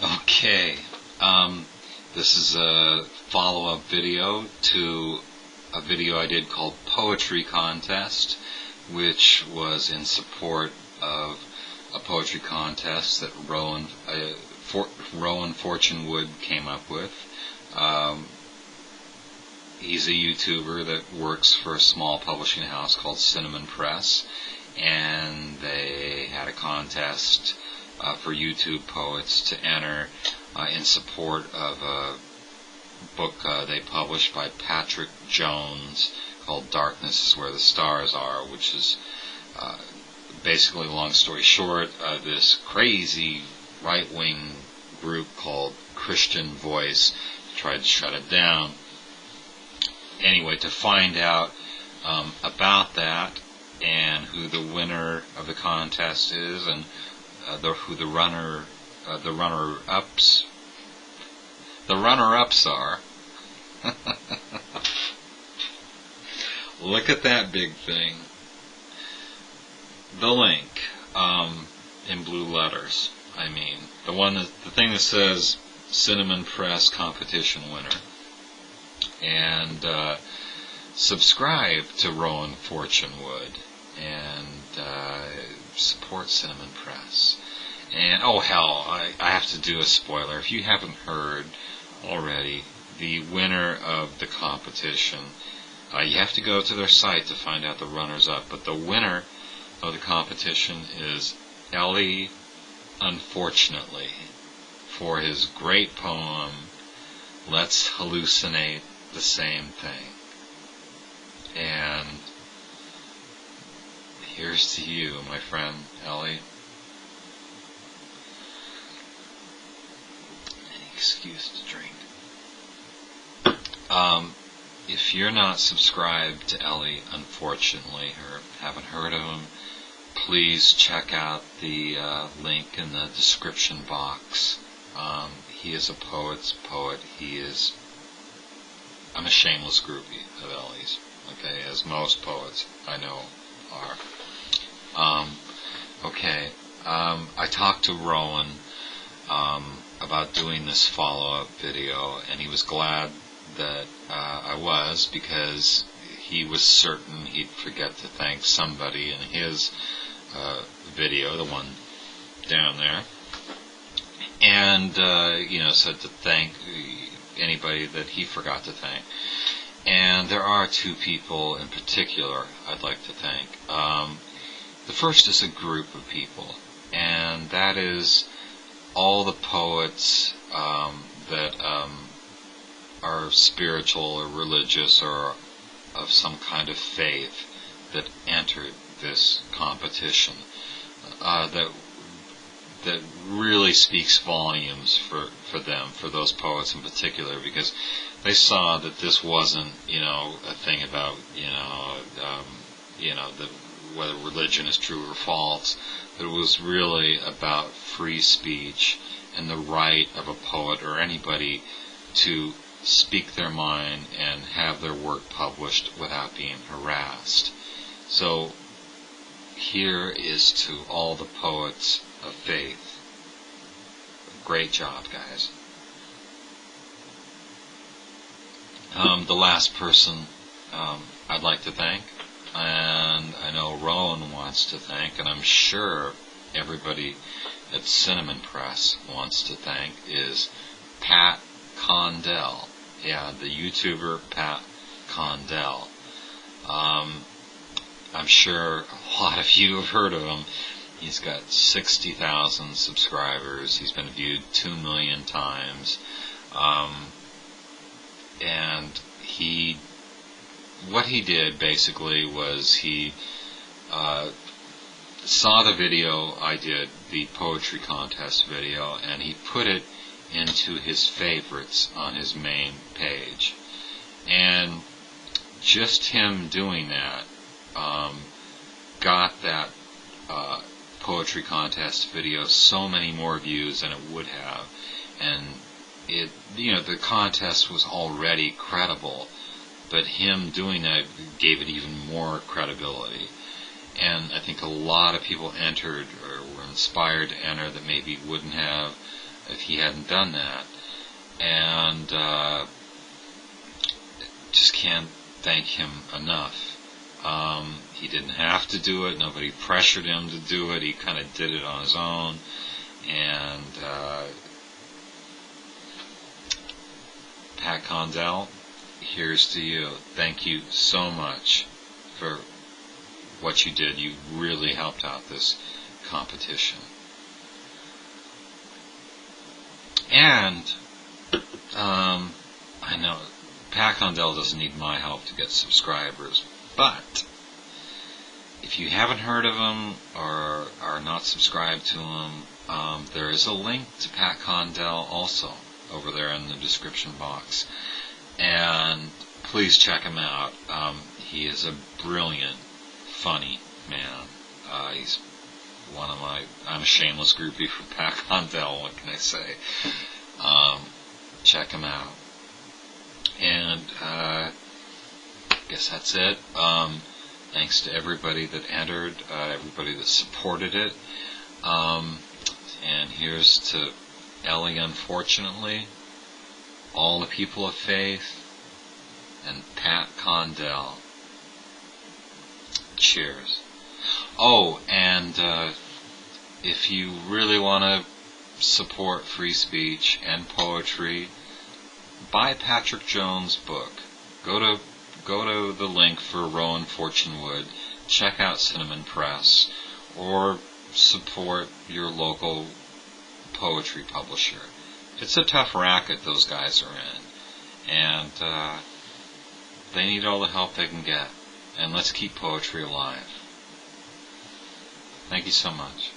Okay, this is a follow-up video to a video I did called Poetry Contest, which was in support of a poetry contest that Rowan Fortune Wood came up with. Um, he's a YouTuber that works for a small publishing house called Cinnamon Press, and they had a contest for YouTube poets to enter in support of a book they published by Patrick Jones called Darkness is Where the Stars Are, which is uh, basically, long story short, this crazy right-wing group called Christian Voice tried to shut it down. Anyway, to find out about that and who the winner of the contest is, and who the runner-ups are. Look at that big thing. The link in blue letters. I mean, the thing that says Cinnamon Press competition winner, and subscribe to Rowan Fortune Wood, and support Cinnamon Press. And oh hell, I have to do a spoiler. If you haven't heard already, the winner of the competition, you have to go to their site to find out the runners-up, but the winner of the competition is Ellie, Unfortunately, for his great poem, Let's Hallucinate the Same Thing. And here's to you, my friend, Ellie. Any excuse to drink. If you're not subscribed to Ellie, unfortunately, or haven't heard of him, please check out the link in the description box. He is a poet's poet. I'm a shameless groupie of Ellie's, okay, as most poets I know are. I talked to Rowan about doing this follow-up video, and he was glad that I was, because he was certain he'd forget to thank somebody in his video, the one down there, and said to thank anybody that he forgot to thank. And there are two people in particular I'd like to thank. The first is a group of people, and that is all the poets that are spiritual or religious or of some kind of faith that entered this competition. That really speaks volumes for them, for those poets in particular, because they saw that this wasn't, a thing about, whether religion is true or false. That it was really about free speech and the right of a poet or anybody to speak their mind and have their work published without being harassed. So here is to all the poets of faith. Great job, guys. The last person I'd like to thank, and I know Rowan wants to thank, and I'm sure everybody at Cinnamon Press wants to thank, is Pat Condell. Yeah, the YouTuber Pat Condell. I'm sure a lot of you have heard of him. He's got 60,000 subscribers. He's been viewed 2 million times. And what he did basically was he saw the video I did, the poetry contest video, and he put it into his favorites on his main page. And just him doing that got that poetry contest video so many more views than it would have. And the contest was already credible, but him doing that gave it even more credibility. And I think a lot of people entered or were inspired to enter that maybe wouldn't have. if he hadn't done that. And just can't thank him enough. He didn't have to do it. Nobody pressured him to do it. He kind of did it on his own. And Pat Condell, here's to you. Thank you so much for what you did. You really helped out this competition. And I know Pat Condell doesn't need my help to get subscribers, but if you haven't heard of him or are not subscribed to him, there is a link to Pat Condell also over there in the description box. And please check him out. He is a brilliant, funny man. He's one of I'm a shameless groupie for Pat Condell, what can I say? Check him out. And I guess that's it. Thanks to everybody that entered, everybody that supported it. And here's to Ellie, unfortunately, all the people of faith, and Pat Condell. Cheers. Oh, and if you really want to support free speech and poetry, buy Patrick Jones' book. Go to the link for Rowan Fortunewood. Check out Cinnamon Press, or support your local poetry publisher. It's a tough racket those guys are in, and they need all the help they can get. And let's keep poetry alive. Thank you so much.